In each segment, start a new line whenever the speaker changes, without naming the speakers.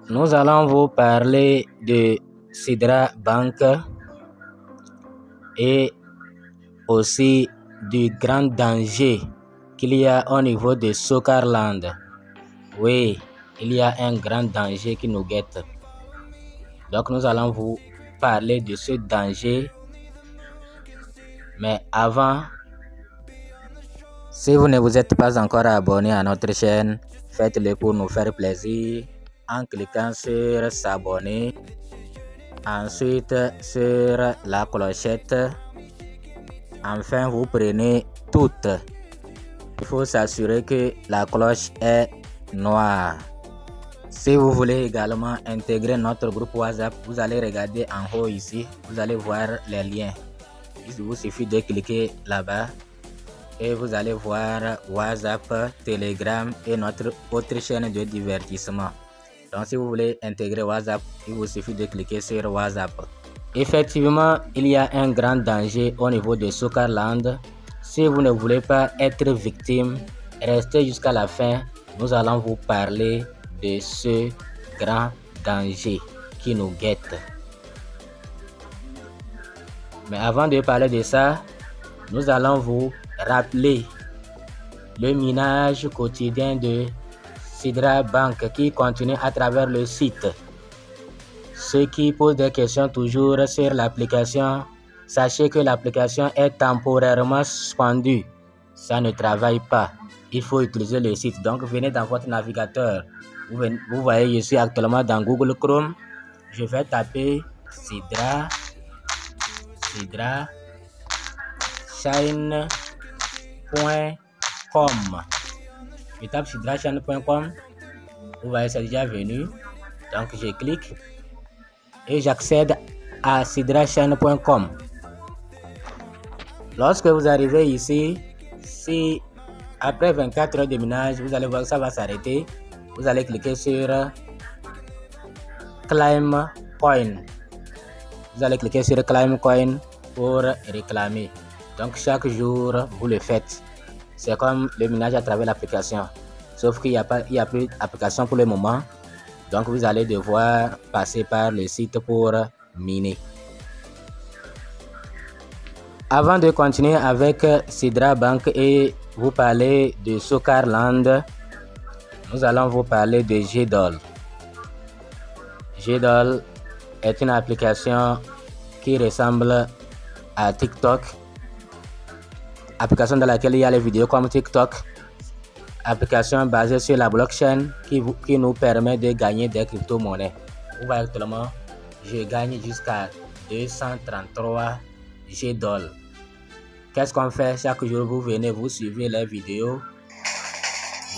Nous allons vous parler de Sidra Bank et aussi du grand danger qu'il y a au niveau de Soccerland. Oui, il y a un grand danger qui nous guette. Donc nous allons vous parler de ce danger. Mais avant, si vous ne vous êtes pas encore abonné à notre chaîne, faites-le pour nous faire plaisir en cliquant sur s'abonner. Ensuite sur la clochette. Enfin, vous prenez toutes. Il faut s'assurer que la cloche est noire. Si vous voulez également intégrer notre groupe WhatsApp, vous allez regarder en haut ici. Vous allez voir les liens. Il vous suffit de cliquer là-bas et vous allez voir WhatsApp, Telegram et notre autre chaîne de divertissement. Donc si vous voulez intégrer WhatsApp, il vous suffit de cliquer sur WhatsApp. Effectivement, il y a un grand danger au niveau de Soccerland. Si vous ne voulez pas être victime, restez jusqu'à la fin. Nous allons vous parler de ce grand danger qui nous guette. Mais avant de parler de ça, nous allons vous rappeler le minage quotidien de Sidra Bank qui continue à travers le site. Ceux qui posent des questions toujours sur l'application, sachez que l'application est temporairement suspendue. Ça ne travaille pas. Il faut utiliser le site. Donc venez dans votre navigateur. Vous voyez, je suis actuellement dans Google Chrome. Je vais taper Sidra Chain.com. Je tape sidrachain.com. Vous voyez, c'est déjà venu. Donc je clique et j'accède à sidrachain.com. Lorsque vous arrivez ici, si après 24 heures de minage, vous allez voir que ça va s'arrêter. Vous allez cliquer sur Claim Coin. Vous allez cliquer sur Claim Coin pour réclamer. Donc chaque jour, vous le faites. C'est comme le minage à travers l'application. Sauf qu'il n'y a plus d'application pour le moment. Donc vous allez devoir passer par le site pour miner. Avant de continuer avec Sidra Bank et vous parler de Soccerland, nous allons vous parler de GDOL. GDOL est une application qui ressemble à TikTok. Application dans laquelle il y a les vidéos comme TikTok. Application basée sur la blockchain qui nous permet de gagner des crypto-monnaies. Vous voyez actuellement, je gagne jusqu'à 233 GDOL. Qu'est-ce qu'on fait? Chaque jour, vous venez, vous suivez les vidéos.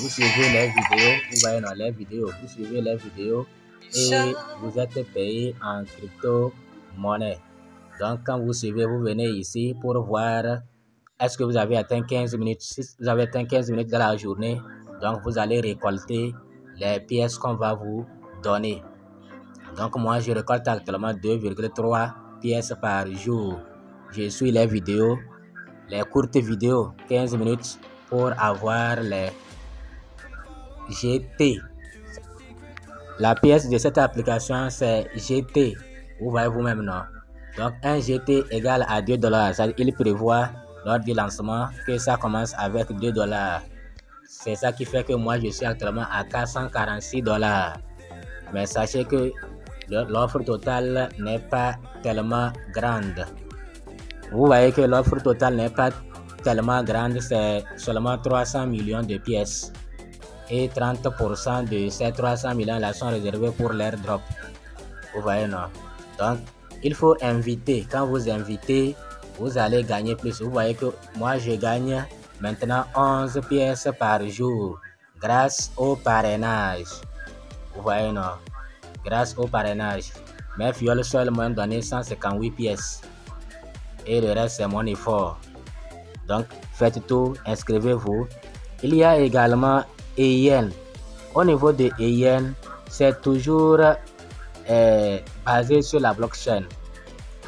Vous suivez les vidéos, vous voyez dans les vidéos, vous suivez les vidéos et vous êtes payé en crypto-monnaie. Donc, quand vous suivez, vous venez ici pour voir est-ce que vous avez atteint 15 minutes. Si vous avez atteint 15 minutes dans la journée, donc vous allez récolter les pièces qu'on va vous donner. Donc, moi, je récolte actuellement 2,3 pièces par jour. Je suis les vidéos, les courtes vidéos, 15 minutes pour avoir les GT. La pièce de cette application, c'est GT. Vous voyez vous-même, non? Donc, un GT égale à $2. Il prévoit lors du lancement que ça commence avec $2. C'est ça qui fait que moi, je suis actuellement à $446. Mais sachez que l'offre totale n'est pas tellement grande. Vous voyez que l'offre totale n'est pas tellement grande, c'est seulement 300 millions de pièces. Et 30% de ces 300 millions là sont réservés pour l'airdrop. Vous voyez, non? Donc, il faut inviter. Quand vous invitez, vous allez gagner plus. Vous voyez que moi, je gagne maintenant 11 pièces par jour grâce au parrainage. Vous voyez, non? Grâce au parrainage. Mes fioles seuls m'ont donné 158 pièces. Et le reste, c'est mon effort. Donc, faites tout, inscrivez-vous. Il y a également EIN. Au niveau de EIN, c'est toujours basé sur la blockchain.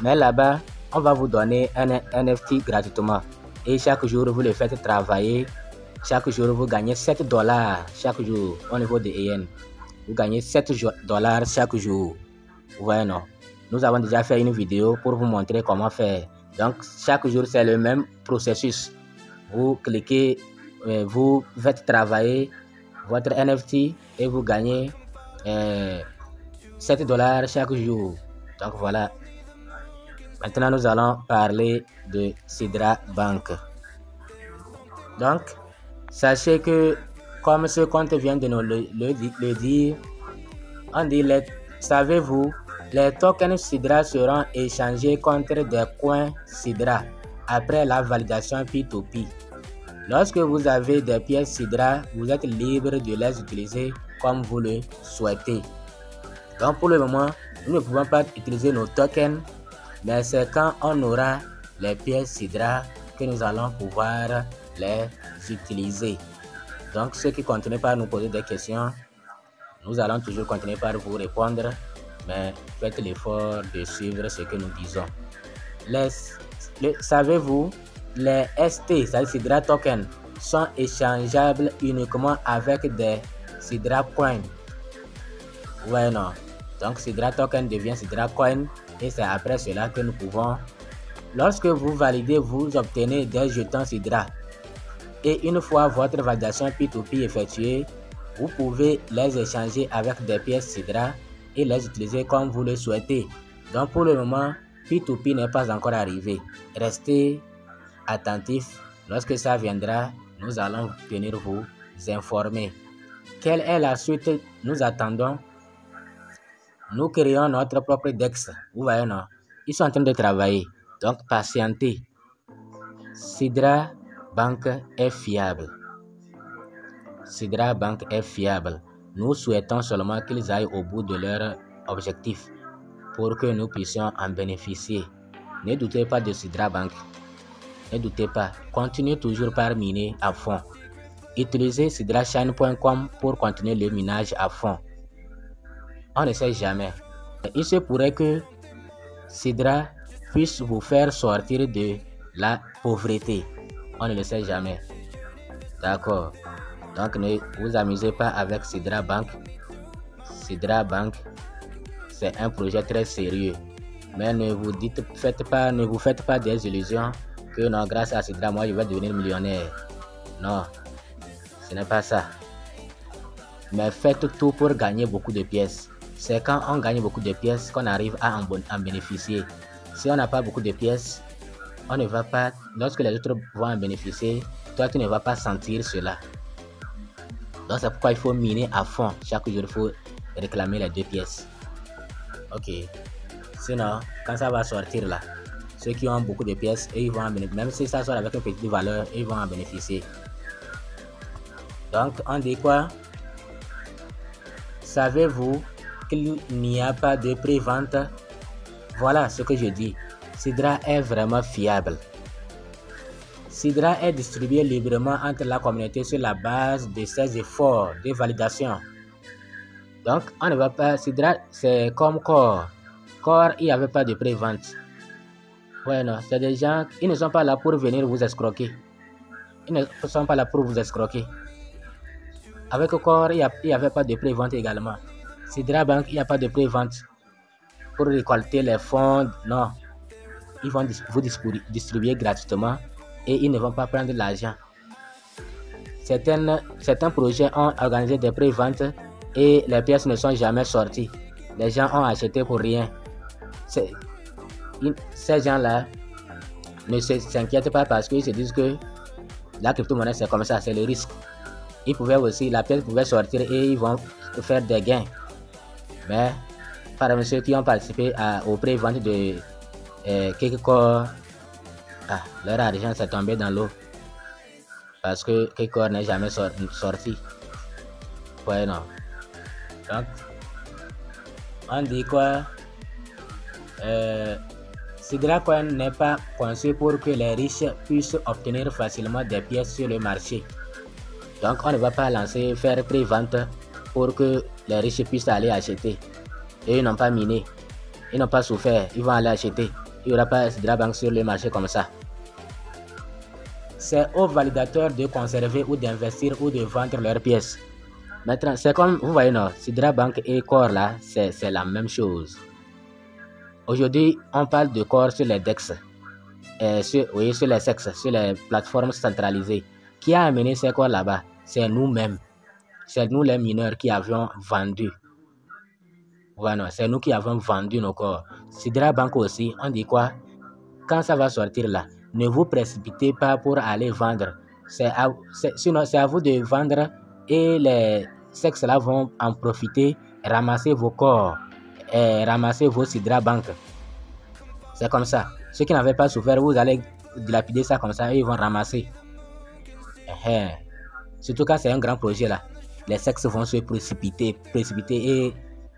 Mais là-bas, on va vous donner un NFT gratuitement. Et chaque jour, vous le faites travailler. Chaque jour, vous gagnez $7 chaque jour au niveau de EIN. vous gagnez 7 dollars chaque jour. Vous voyez, non? Nous avons déjà fait une vidéo pour vous montrer comment faire. Donc, chaque jour, c'est le même processus. Vous cliquez, vous faites travailler votre NFT et vous gagnez 7 dollars chaque jour. Donc, voilà. Maintenant, nous allons parler de Sidra Bank. Donc, sachez que, comme ce compte vient de nous le dire, on dit, savez-vous, les tokens Sidra seront échangés contre des coins Sidra après la validation P2P. Lorsque vous avez des pièces Sidra, vous êtes libre de les utiliser comme vous le souhaitez. Donc, pour le moment, nous ne pouvons pas utiliser nos tokens, mais c'est quand on aura les pièces Sidra que nous allons pouvoir les utiliser. Donc, ceux qui continuent par nous poser des questions, nous allons toujours continuer par vous répondre, mais faites l'effort de suivre ce que nous disons. Savez-vous, les ST, c'est-à-dire Sidra Token, sont échangeables uniquement avec des Sidra Coin. Ouais, non. Donc, Sidra Token devient Sidra Coin et c'est après cela que nous pouvons. Lorsque vous validez, vous obtenez des jetons Sidra. Et une fois votre validation P2P effectuée, vous pouvez les échanger avec des pièces Sidra et les utiliser comme vous le souhaitez. Donc, pour le moment, P2P n'est pas encore arrivé. Restez attentifs. Lorsque ça viendra, nous allons venir vous informer. Quelle est la suite? Nous attendons. Nous créons notre propre DEX. Vous voyez, non? Ils sont en train de travailler. Donc, patientez. Sidra Bank est fiable. Sidra Bank est fiable. Nous souhaitons seulement qu'ils aillent au bout de leur objectif pour que nous puissions en bénéficier. Ne doutez pas de Sidra Bank. Ne doutez pas. Continuez toujours par miner à fond. Utilisez sidrashine.com pour continuer le minage à fond. On ne sait jamais. Il se pourrait que Sidra puisse vous faire sortir de la pauvreté. On ne le sait jamais. D'accord. Donc ne vous amusez pas avec Sidra Bank. Sidra Bank, c'est un projet très sérieux. Mais ne vous faites pas des illusions que non, grâce à Sidra, moi je vais devenir millionnaire. Non, ce n'est pas ça. Mais faites tout pour gagner beaucoup de pièces. C'est quand on gagne beaucoup de pièces qu'on arrive à en bénéficier. Si on n'a pas beaucoup de pièces, on ne va pas, lorsque les autres vont en bénéficier, toi tu ne vas pas sentir cela. Donc c'est pourquoi il faut miner à fond. Chaque jour il faut réclamer les 2 pièces. Ok. Sinon, quand ça va sortir là, ceux qui ont beaucoup de pièces, eux, ils vont en bénéficier. Même si ça sort avec une petite valeur, ils vont en bénéficier. Donc on dit quoi? Savez-vous qu'il n'y a pas de pré-vente? Voilà ce que je dis. Sidra est vraiment fiable. Sidra est distribué librement entre la communauté sur la base de ses efforts de validation. Donc, on ne va pas... Sidra, c'est comme Core. Core, il n'y avait pas de pré-vente. Ouais, non, c'est des gens... Ils ne sont pas là pour venir vous escroquer. Ils ne sont pas là pour vous escroquer. Avec Core, il n'y avait pas de pré-vente également. Sidra Bank, il n'y a pas de pré-vente. Pour récolter les fonds, non. Ils vont vous distribuer gratuitement et ils ne vont pas prendre l'argent. Certains projets ont organisé des pré-ventes et les pièces ne sont jamais sorties. Les gens ont acheté pour rien. Ces gens-là ne s'inquiètent pas parce qu'ils se disent que la crypto-monnaie c'est comme ça, c'est le risque. Ils pouvaient aussi, la pièce pouvait sortir et ils vont faire des gains. Mais parmi ceux qui ont participé aux pré-ventes de Kekcore, leur argent s'est tombé dans l'eau parce que Kekcore n'est jamais sorti. Ouais, non. Donc, on dit quoi? Sidra Coin n'est pas conçu pour que les riches puissent obtenir facilement des pièces sur le marché. Donc, on ne va pas faire pré-vente pour que les riches puissent aller acheter. Et ils n'ont pas miné, ils n'ont pas souffert, ils vont aller acheter. Il n'y aura pas Sidra Bank sur le marché comme ça. C'est aux validateurs de conserver ou d'investir ou de vendre leurs pièces. Maintenant, c'est comme, vous voyez, non, Sidra Bank et Core là, c'est la même chose. Aujourd'hui, on parle de Core sur les DEX, sur les sexes, sur les plateformes centralisées. Qui a amené ces Core là-bas? C'est nous-mêmes. C'est nous les mineurs qui avions vendu. Voilà, c'est nous qui avons vendu nos corps. Sidra Bank aussi, on dit quoi? Quand ça va sortir là, ne vous précipitez pas pour aller vendre. Sinon, c'est à vous de vendre et les sexes là vont en profiter, ramasser vos corps, ramasser vos Sidra Bank. C'est comme ça. Ceux qui n'avaient pas souffert, vous allez dilapider ça comme ça et ils vont ramasser. Surtout quand c'est un grand projet là. Les sexes vont se précipiter et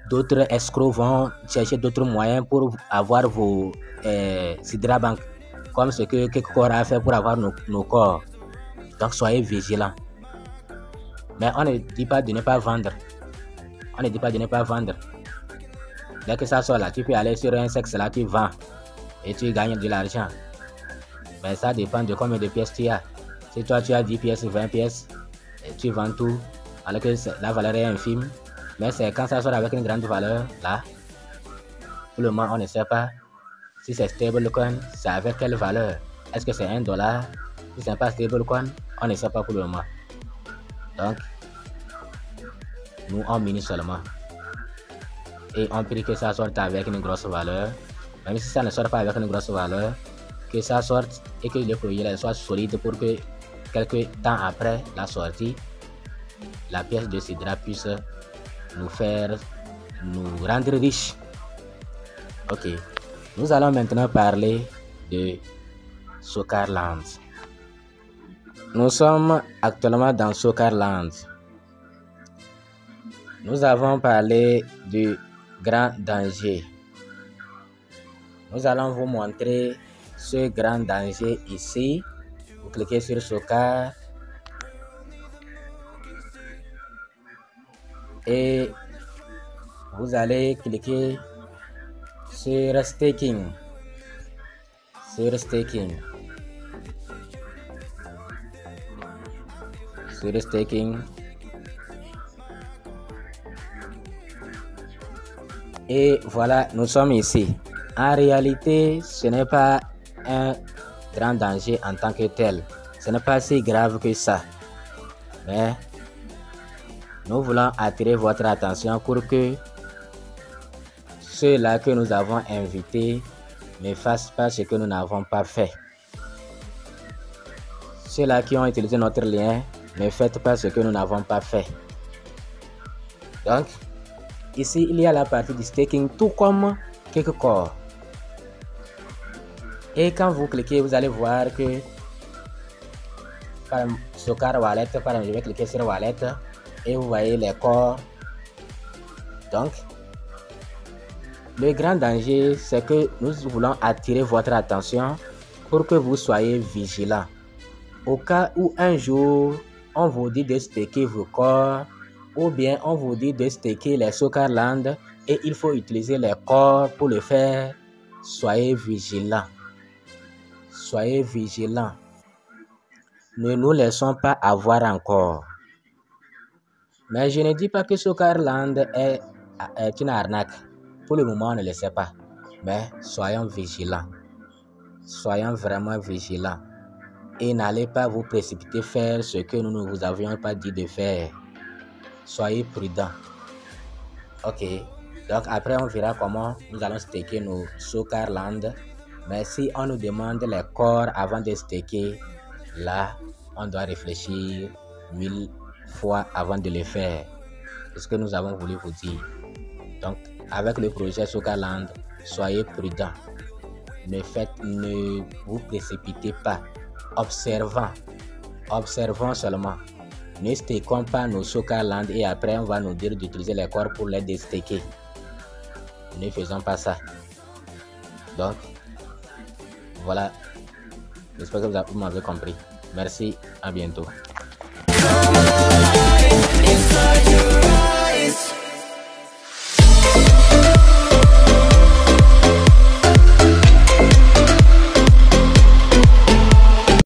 d'autres escrocs vont chercher d'autres moyens pour avoir vos Sidra Bank, comme ce que Kekor a fait pour avoir nos corps. Donc soyez vigilants. Mais on ne dit pas de ne pas vendre. On ne dit pas de ne pas vendre. Dès que ça sort là, tu peux aller sur un sexe là, tu vends et tu gagnes de l'argent. Mais ça dépend de combien de pièces tu as. Si toi tu as 10 pièces, 20 pièces, et tu vends tout, alors que la valeur est infime. Mais c'est quand ça sort avec une grande valeur, là, pour le moment, on ne sait pas si c'est stablecoin, c'est avec quelle valeur. Est-ce que c'est $1? Si c'est pas stablecoin, on ne sait pas pour le moment. Donc, nous, on mine seulement. Et on prie que ça sorte avec une grosse valeur. Même si ça ne sort pas avec une grosse valeur, que ça sorte et que le projet soit solide pour que quelques temps après la sortie, la pièce de Sidra puisse nous rendre riches. Ok, nous allons maintenant parler de Socarland. Nous sommes actuellement dans Socarland. Nous avons parlé du grand danger. Nous allons vous montrer ce grand danger ici. Vous cliquez sur Socar et vous allez cliquer sur staking. Sur staking. Sur staking. Et voilà, nous sommes ici. En réalité, ce n'est pas un grand danger en tant que tel. Ce n'est pas si grave que ça. Mais nous voulons attirer votre attention pour que ceux-là que nous avons invités ne fassent pas ce que nous n'avons pas fait. Ceux-là qui ont utilisé notre lien, ne faites pas ce que nous n'avons pas fait. Donc, ici, il y a la partie du staking, tout comme Kekor. Et quand vous cliquez, vous allez voir que par Socar Wallet, je vais cliquer sur Wallet et vous voyez les corps. Donc, le grand danger, c'est que nous voulons attirer votre attention pour que vous soyez vigilants. Au cas où un jour, on vous dit de staker vos corps, ou bien on vous dit de staker les Socarland et il faut utiliser les corps pour le faire, soyez vigilants. Soyez vigilants. Ne nous laissons pas avoir encore. Mais je ne dis pas que Socarland est une arnaque. Pour le moment, on ne le sait pas. Mais soyons vigilants. Soyons vraiment vigilants. Et n'allez pas vous précipiter faire ce que nous ne vous avions pas dit de faire. Soyez prudents. Ok. Donc après, on verra comment nous allons staker nos Socarland. Mais si on nous demande les corps avant de staker, là, on doit réfléchir 1000 fois avant de le faire. C'est ce que nous avons voulu vous dire. Donc, avec le projet Socarland, soyez prudents. Ne vous précipitez pas. Observons seulement. Ne stakons pas nos Socarland et après on va nous dire d'utiliser les corps pour les déstaker. Ne faisons pas ça. Donc, voilà. J'espère que vous m'avez compris. Merci, à bientôt.